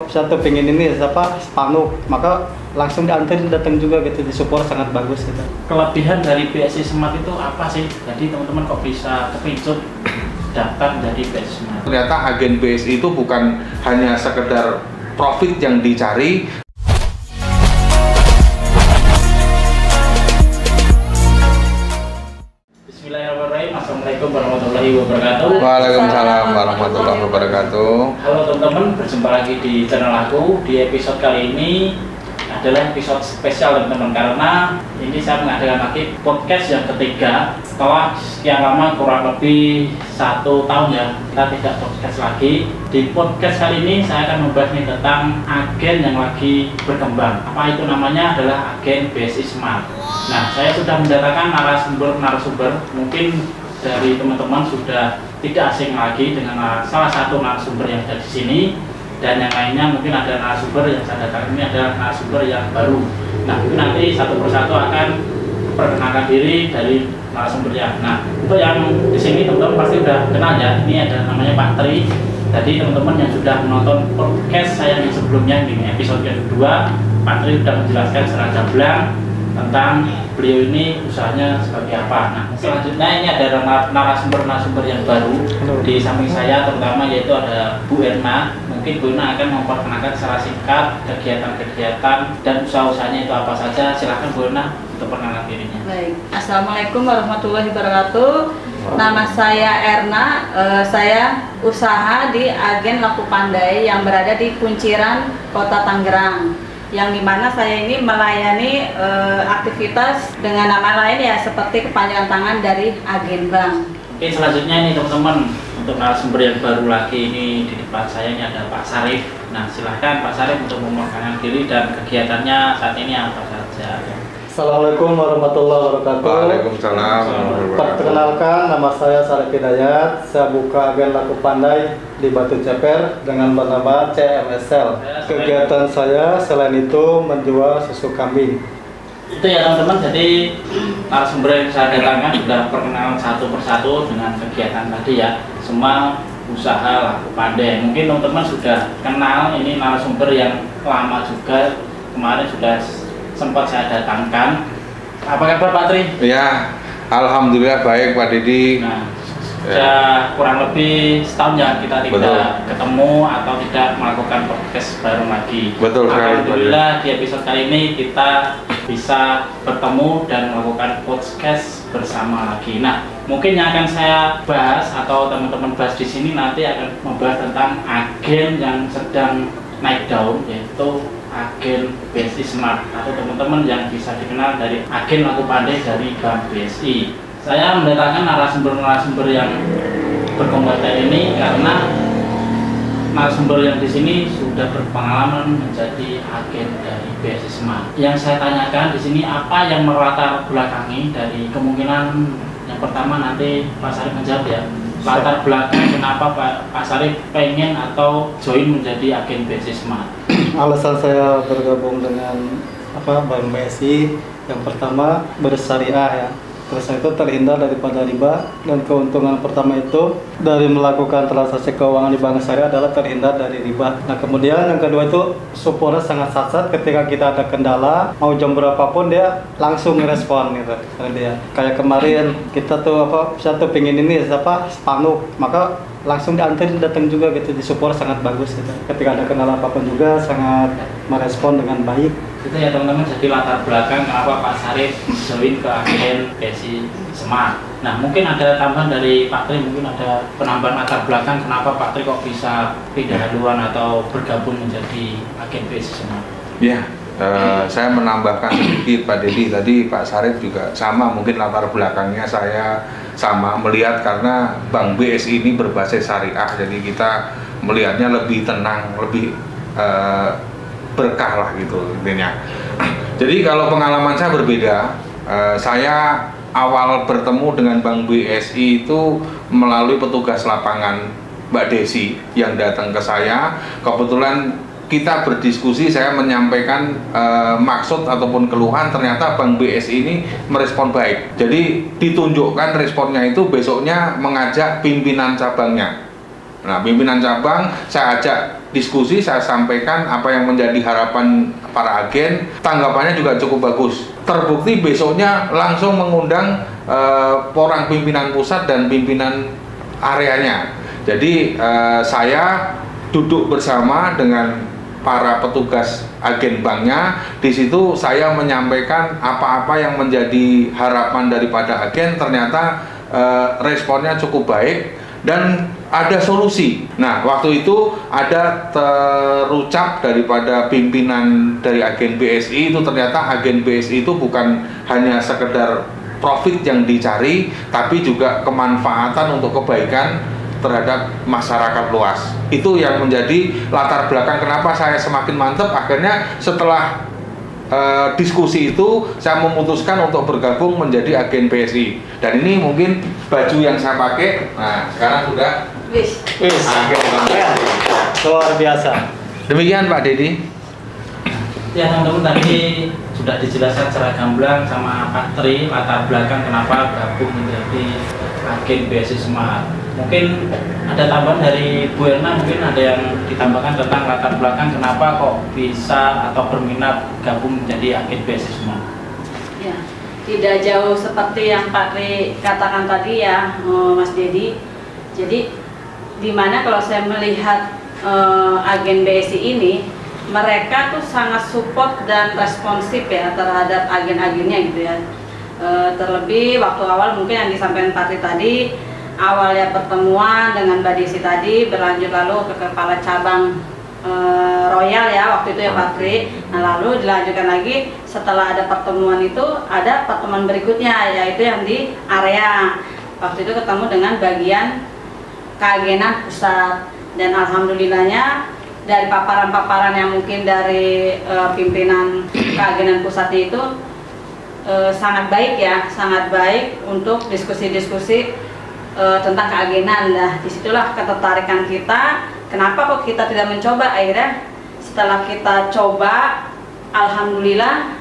Satu pengen ini siapa Spanu, maka langsung dianterin datang juga gitu, di support sangat bagus gitu. Kelebihan dari BSI Smart itu apa sih? Jadi teman-teman kok bisa kepincut datang dari BSI Smart? Ternyata agen BSI itu bukan hanya sekedar profit yang dicari. Bismillahirrahmanirrahim. Assalamualaikum warahmatullahi wabarakatuh. Waalaikumsalam warahmatullahi wabarakatuh. Halo teman-teman, berjumpa lagi di channel aku. Di episode kali ini adalah episode spesial teman-teman, karena ini saya mengadakan lagi podcast yang ketiga setelah sekian lama, kurang lebih 1 tahun ya kita tidak podcast lagi. Di podcast kali ini saya akan membahas tentang agen yang lagi berkembang. Apa itu namanya? Adalah agen BSI Smart. Nah, saya sudah mendatangkan narasumber, mungkin dari teman-teman sudah tidak asing lagi dengan salah satu narasumber yang ada di sini. Dan yang lainnya mungkin ada narasumber yang saya datang ini adalah narasumber yang baru. Nah, itu nanti satu persatu akan perkenalkan diri dari narasumbernya. Nah, untuk yang di sini teman-teman pasti sudah kenal ya. Ini ada namanya Pak Tri. Jadi teman-teman yang sudah menonton podcast saya yang sebelumnya di episode kedua, Pak Tri sudah menjelaskan secara gamblang tentang beliau ini usahanya seperti apa. Nah, selanjutnya ini ada narasumber yang baru di samping saya, terutama yaitu ada Bu Erna. Mungkin Bu Erna akan memperkenalkan secara singkat kegiatan-kegiatan dan usaha-usahanya itu apa saja. Silahkan Bu Erna untuk perkenalan dirinya. Baik, Assalamualaikum warahmatullahi wabarakatuh. Nama saya Erna, saya usaha di agen Laku Pandai yang berada di Kunciran, Kota Tangerang. Yang dimana saya ini melayani aktivitas dengan nama lain ya, seperti kepanjangan tangan dari agen bank. Oke, selanjutnya ini teman-teman, untuk narasumber yang baru lagi ini di depan saya ini ada Pak Sarif. Nah, silahkan Pak Sarif untuk memperkenalkan diri dan kegiatannya saat ini apa saja. Assalamualaikum warahmatullahi wabarakatuh. Waalaikumsalam. Perkenalkan, nama saya Sarif Hidayat. Saya buka agen Laku Pandai di Batu Ceper dengan bernama CMSL. Kegiatan saya selain itu menjual susu kambing. Itu ya teman-teman, jadi narasumber yang saya datangkan sudah perkenalan satu persatu dengan kegiatan tadi ya, semua usaha Laku Pandai. Mungkin teman-teman sudah kenal, ini narasumber yang lama juga, kemarin sudah sempat saya datangkan. Apa kabar Pak Tri? Ya, alhamdulillah baik Pak Didi. Nah, sudah kurang lebih setahun ya kita tidak ketemu atau tidak melakukan podcast bareng lagi. Betul sekali. Alhamdulillah di episode kali ini kita bisa bertemu dan melakukan podcast bersama lagi. Nah, mungkin yang akan saya bahas atau teman-teman bahas di sini nanti akan membahas tentang agen yang sedang naik daun, yaitu agen BSI Smart, atau teman-teman yang bisa dikenal dari agen Laku Pandai dari Bank BSI. Saya mendatangkan narasumber yang berkompeten ini karena narasumber yang di sini sudah berpengalaman menjadi agen dari BSI Smart. Yang saya tanyakan di sini apa yang melatar belakangi dari kemungkinan yang pertama nanti Pak Sarif menjawab ya. Latar belakang kenapa Pak Sarif pengen atau join menjadi agen BSI Smart? Alasan saya bergabung dengan Bank BSI, yang pertama bersyariah ya. Terus itu terhindar daripada riba, dan keuntungan pertama itu dari melakukan transaksi keuangan di bank syariah adalah terhindar dari riba. Nah, kemudian yang kedua itu supportnya sangat sat ketika kita ada kendala, mau jam berapapun dia langsung ngerespon gitu. Karena dia kayak kemarin kita tuh satu pengen ini Spanu, maka langsung dianterin datang juga gitu, di support sangat bagus gitu. Ketika ada kendala apapun juga sangat merespon dengan baik. Itu ya teman-teman, jadi latar belakang kenapa Pak Sarif join ke agen BSI Smart. Nah, mungkin ada tambahan dari Pak Tri, mungkin ada penambahan latar belakang kenapa Pak Tri kok bisa pindah haluan atau bergabung menjadi agen BSI Smart. Ya, saya menambahkan sedikit Pak Dedi. Tadi Pak Sarif juga sama, mungkin latar belakangnya saya sama melihat karena Bank BSI ini berbasis syariah, jadi kita melihatnya lebih tenang, lebih berkah lah gitu intinya. Jadi kalau pengalaman saya berbeda, saya awal bertemu dengan Bank BSI itu melalui petugas lapangan Mbak Desi yang datang ke saya. Kebetulan kita berdiskusi, saya menyampaikan maksud ataupun keluhan, ternyata Bank BSI ini merespon baik. Jadi ditunjukkan responnya itu besoknya mengajak pimpinan cabangnya Nah, pimpinan cabang saya ajak diskusi, saya sampaikan apa yang menjadi harapan para agen, tanggapannya juga cukup bagus. Terbukti besoknya langsung mengundang orang pimpinan pusat dan pimpinan areanya. Jadi saya duduk bersama dengan para petugas agen banknya. Di situ saya menyampaikan apa-apa yang menjadi harapan daripada agen. Ternyata responnya cukup baik dan ada solusi. Nah, waktu itu ada terucap daripada pimpinan dari agen BSI itu, ternyata agen BSI itu bukan hanya sekedar profit yang dicari, tapi juga kemanfaatan untuk kebaikan terhadap masyarakat luas. Itu yang menjadi latar belakang kenapa saya semakin mantap. Akhirnya setelah diskusi itu saya memutuskan untuk bergabung menjadi agen BSI. Dan ini mungkin baju yang saya pakai. Nah, sekarang sudah Wis. agen bank. Luar biasa. Demikian Pak Dedi. Ya teman-teman, tadi sudah dijelaskan secara gamblang sama Pak Tri latar belakang kenapa gabung menjadi agen BSI Smart. Mungkin ada tambahan dari Bu Erna, mungkin ada yang ditambahkan tentang latar belakang kenapa kok bisa atau berminat gabung menjadi agen BSI Smart. Ya, tidak jauh seperti yang Pak Tri katakan tadi ya, Mas Dedi. Jadi, dimana kalau saya melihat agen BSI ini, mereka tuh sangat support dan responsif ya terhadap agen-agennya gitu ya. Terlebih waktu awal mungkin yang disampaikan Pak Tri tadi, awalnya pertemuan dengan Mbak Desi tadi berlanjut lalu ke kepala cabang Royal ya waktu itu ya Pak Tri. Nah, lalu dilanjutkan lagi setelah ada pertemuan itu ada pertemuan berikutnya yaitu yang di area. Waktu itu ketemu dengan bagian keagenan pusat, dan alhamdulillahnya dari paparan-paparan yang mungkin dari pimpinan keagenan pusatnya itu sangat baik ya, sangat baik untuk diskusi-diskusi tentang keagenan. Nah, disitulah ketertarikan kita. Kenapa kok kita tidak mencoba? Akhirnya setelah kita coba, alhamdulillah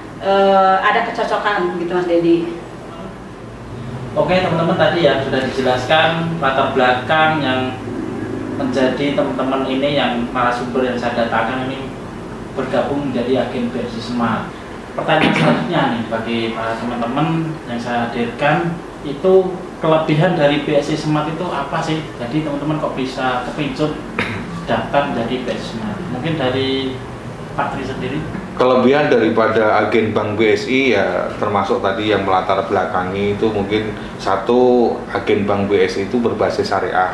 ada kecocokan gitu Mas Dedi. Oke teman-teman, tadi ya sudah dijelaskan latar belakang yang menjadi teman-teman ini yang narasumber yang saya datangkan ini bergabung menjadi agen BSI Smart. Pertanyaan selanjutnya nih bagi para teman-teman yang saya hadirkan, itu kelebihan dari BSI Smart itu apa sih? Jadi teman-teman kok bisa kepincut daftar menjadi BSI Smart? Mungkin dari Pak Tri sendiri. Kelebihan daripada agen bank BSI ya termasuk tadi yang melatar belakangi itu mungkin satu, agen bank BSI itu berbasis syariah.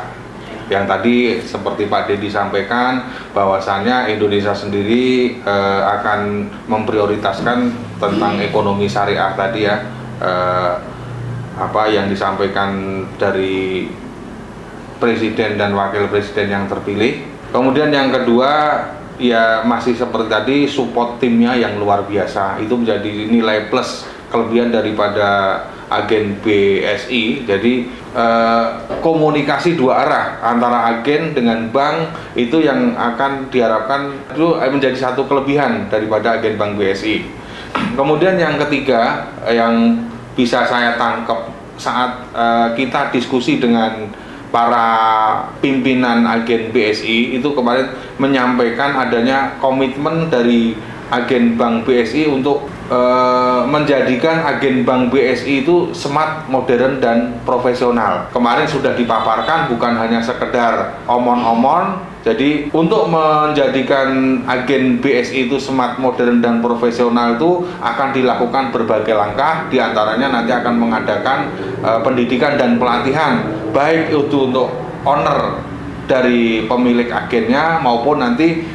Yang tadi seperti Pak Dedi sampaikan bahwasannya Indonesia sendiri akan memprioritaskan tentang ekonomi syariah tadi ya, apa yang disampaikan dari presiden dan wakil presiden yang terpilih. Kemudian yang kedua ya masih seperti tadi, support timnya yang luar biasa, itu menjadi nilai plus kelebihan daripada agen BSI. Jadi komunikasi dua arah antara agen dengan bank itu yang akan diharapkan itu menjadi satu kelebihan daripada agen bank BSI. Kemudian yang ketiga yang bisa saya tangkap saat kita diskusi dengan para pimpinan agen BSI itu kemarin menyampaikan adanya komitmen dari agen bank BSI untuk menjadikan agen bank BSI itu smart, modern, dan profesional. Kemarin sudah dipaparkan bukan hanya sekedar omon-omon. Jadi untuk menjadikan agen BSI itu smart, modern, dan profesional itu akan dilakukan berbagai langkah. Di antaranya nanti akan mengadakan pendidikan dan pelatihan, baik itu untuk owner dari pemilik agennya maupun nanti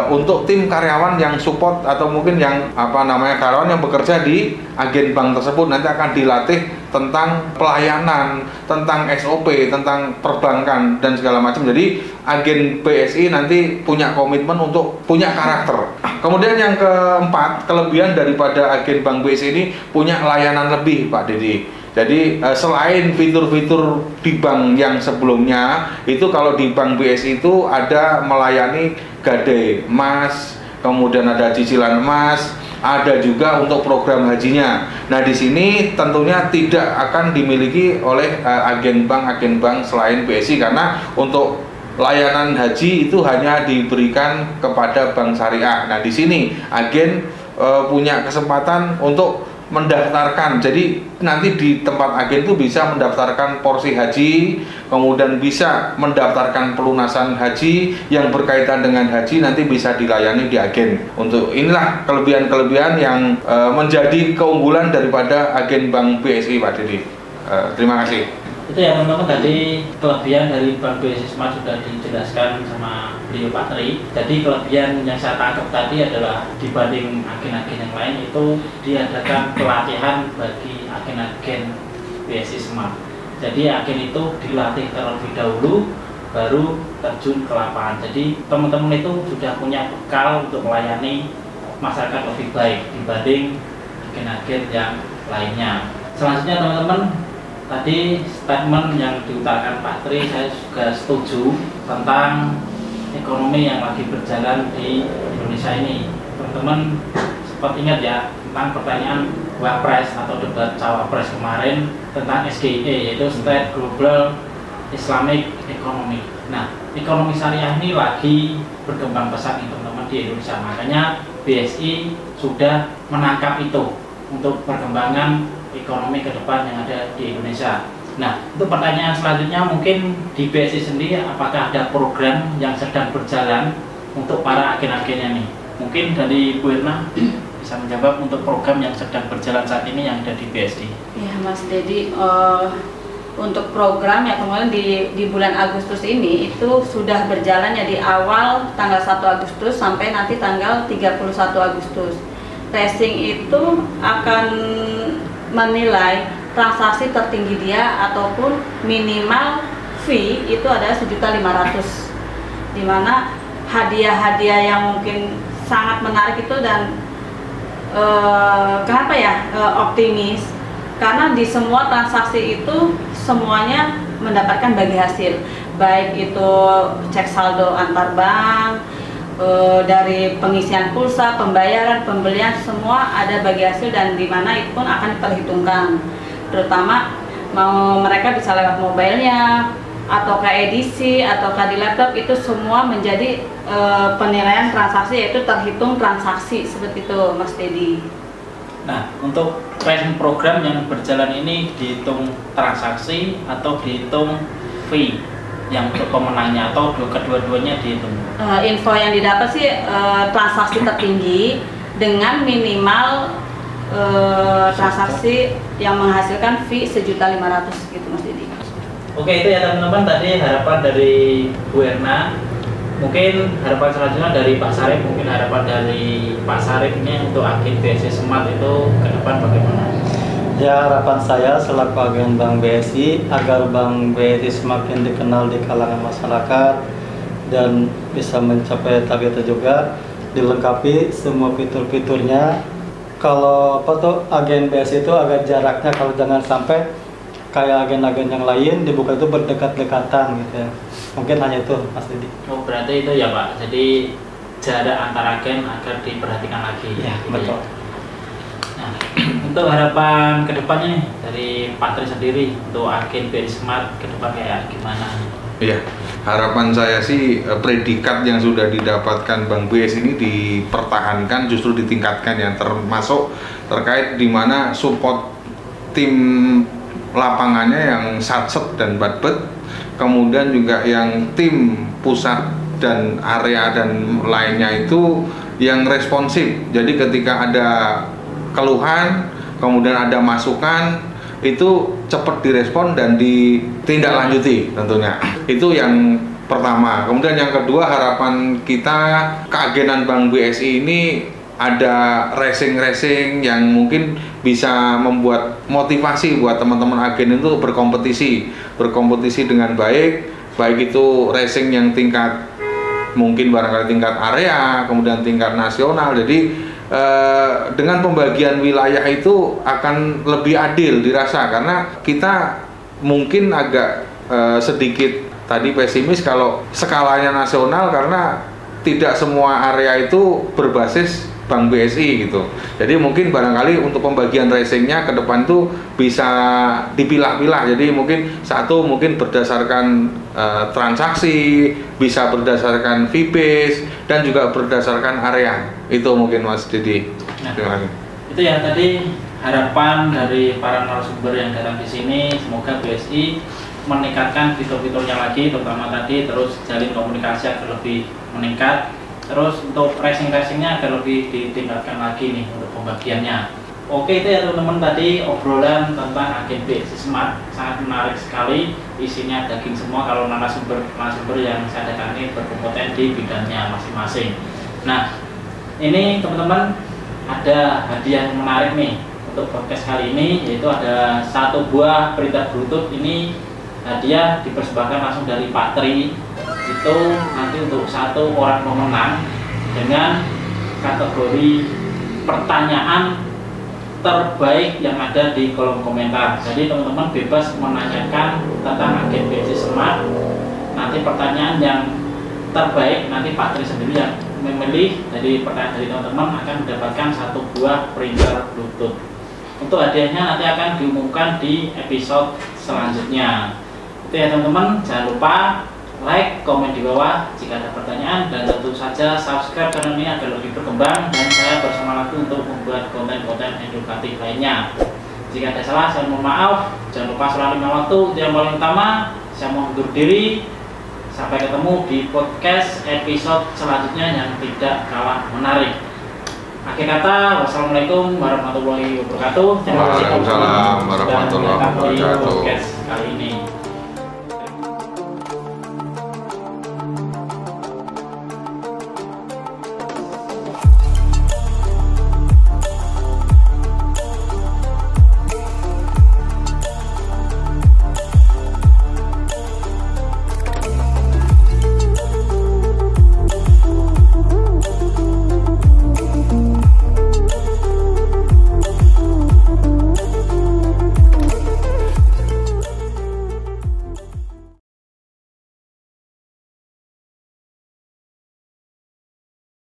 untuk tim karyawan yang support atau mungkin yang karyawan yang bekerja di agen bank tersebut nanti akan dilatih tentang pelayanan, tentang SOP, tentang perbankan dan segala macam. Jadi agen BSI nanti punya komitmen untuk punya karakter. Kemudian yang keempat, kelebihan daripada agen bank BSI ini punya layanan lebih Pak Dedi. Jadi selain fitur-fitur di bank yang sebelumnya itu, kalau di bank BSI itu ada melayani gadai emas, kemudian ada cicilan emas, ada juga untuk program hajinya. Nah di sini tentunya tidak akan dimiliki oleh agen bank selain BSI, karena untuk layanan haji itu hanya diberikan kepada bank syariah. Nah, di sini agen punya kesempatan untuk mendaftarkan. Jadi nanti di tempat agen itu bisa mendaftarkan porsi haji, kemudian bisa mendaftarkan pelunasan haji yang berkaitan dengan haji, nanti bisa dilayani di agen. Untuk inilah kelebihan-kelebihan yang menjadi keunggulan daripada agen Bank BSI, Pak Dedi. Terima kasih. Itu ya teman-teman, tadi kelebihan dari Bank BSI Smart sudah dijelaskan sama beliau Pak Tri. Jadi kelebihan yang saya tangkap tadi adalah dibanding agen-agen yang lain itu diadakan pelatihan bagi agen-agen BSI Smart. Jadi agen itu dilatih terlebih dahulu baru terjun ke lapangan. Jadi teman-teman itu sudah punya bekal untuk melayani masyarakat lebih baik dibanding agen-agen yang lainnya. Selanjutnya teman-teman, tadi statement yang diutarakan Pak Tri saya juga setuju tentang ekonomi yang lagi berjalan di Indonesia ini. Teman-teman sempat ingat ya tentang pertanyaan Wapres atau debat Cawapres kemarin tentang SGE, yaitu State Global Islamic Economy. Nah, ekonomi syariah ini lagi berkembang pesat nih teman-teman di Indonesia. Makanya BSI sudah menangkap itu untuk perkembangan ekonomi ke depan yang ada di Indonesia. Nah, untuk pertanyaan selanjutnya mungkin di BSI sendiri apakah ada program yang sedang berjalan untuk para agen-agennya nih? Mungkin dari Bu Irna bisa menjawab untuk program yang sedang berjalan saat ini yang ada di BSI. Ya Mas Dedi, untuk program yang kemarin di bulan Agustus ini itu sudah berjalan ya, di awal tanggal 1 Agustus sampai nanti tanggal 31 Agustus. Tracing itu akan menilai transaksi tertinggi dia ataupun minimal fee itu adalah 1.500.000, dimana hadiah-hadiah yang mungkin sangat menarik itu dan kenapa ya optimis, karena di semua transaksi itu semuanya mendapatkan bagi hasil, baik itu cek saldo antar bank, dari pengisian pulsa, pembayaran, pembelian, semua ada bagi hasil dan di mana itu pun akan diperhitungkan. Terutama mau mereka bisa lewat mobilenya atau ke edisi atau ke di laptop, itu semua menjadi penilaian transaksi, yaitu terhitung transaksi seperti itu Mas Dedi. Nah, untuk training program yang berjalan ini dihitung transaksi atau dihitung fee yang untuk pemenangnya atau kedua-duanya dihitung? Info yang didapat sih transaksi tertinggi dengan minimal transaksi yang menghasilkan fee 1.500.000 gitu Mas Didi. Oke, itu ya teman-teman, tadi harapan dari Bu Erna. Mungkin harapan selanjutnya dari Pak Sarif, mungkin harapan dari Pak Sarif ini untuk agen BSI Smart itu ke depan bagaimana? Ya, harapan saya selaku agen Bank BSI agar Bank BSI semakin dikenal di kalangan masyarakat dan bisa mencapai targetnya juga, dilengkapi semua fitur-fiturnya. Kalau agen BSI itu agak jaraknya, kalau jangan sampai kayak agen-agen yang lain dibuka itu berdekat-dekatan gitu ya. Mungkin hanya itu Mas Didi. Oh, berarti itu ya Pak, jadi jarak antar agen agar diperhatikan lagi. Ya, betul. Nah, untuk harapan kedepannya nih dari Pak Tri sendiri untuk agen BSI Smart ke depan kayak gimana? Iya, harapan saya sih predikat yang sudah didapatkan Bank BSI ini dipertahankan, justru ditingkatkan ya, termasuk terkait di mana support tim lapangannya yang satset dan batbet, kemudian juga yang tim pusat dan area dan lainnya itu yang responsif. Jadi ketika ada keluhan, kemudian ada masukan, itu cepat direspon dan ditindaklanjuti tentunya. Itu yang pertama. Kemudian yang kedua, harapan kita keagenan Bank BSI ini ada racing-racing yang mungkin bisa membuat motivasi buat teman-teman agen itu berkompetisi dengan baik itu racing yang tingkat mungkin barangkali tingkat area, kemudian tingkat nasional. Jadi dengan pembagian wilayah itu akan lebih adil dirasa, karena kita mungkin agak sedikit tadi pesimis kalau skalanya nasional, karena tidak semua area itu berbasis Bank BSI gitu. Jadi mungkin barangkali untuk pembagian racingnya ke depan itu bisa dipilah-pilah. Jadi mungkin satu mungkin berdasarkan transaksi, bisa berdasarkan fee base, dan juga berdasarkan area. Itu mungkin Mas Didi. Nah, itu ya tadi harapan dari para narasumber yang datang di sini. Semoga BSI meningkatkan fitur-fiturnya lagi, terutama tadi terus jalin komunikasi agar lebih meningkat. Terus untuk racing-racingnya agar lebih ditingkatkan lagi nih untuk pembagiannya. Oke, itu ya teman-teman, tadi obrolan tentang agen BSI Smart sangat menarik sekali, isinya daging semua kalau narasumber yang saya datang ini berkompeten di bidangnya masing-masing. Nah, ini teman-teman ada hadiah yang menarik nih untuk podcast kali ini, yaitu ada 1 buah printer Bluetooth. Ini hadiah dipersembahkan langsung dari Pak Tri. Itu nanti untuk 1 orang pemenang dengan kategori pertanyaan terbaik yang ada di kolom komentar. Jadi teman-teman bebas menanyakan tentang agen BSI Smart. Nanti pertanyaan yang terbaik nanti Pak Tri sendiri yang memilih. Jadi pertanyaan dari teman-teman akan mendapatkan 1 buah printer Bluetooth. Untuk hadiahnya nanti akan diumumkan di episode selanjutnya. Itu ya teman-teman, jangan lupa like, komen di bawah jika ada pertanyaan, dan tentu saja subscribe channel ini agar lebih berkembang dan saya bersemangat untuk membuat konten-konten edukatif lainnya. Jika ada salah, saya mohon maaf. Jangan lupa selalu 5 waktu. Itu yang paling utama. Saya mohon undur diri. Sampai ketemu di podcast episode selanjutnya yang tidak kalah menarik. Akhir kata, wassalamualaikum warahmatullahi wabarakatuh. Waalaikumsalam warahmatullahi wabarakatuh. Podcast kali ini.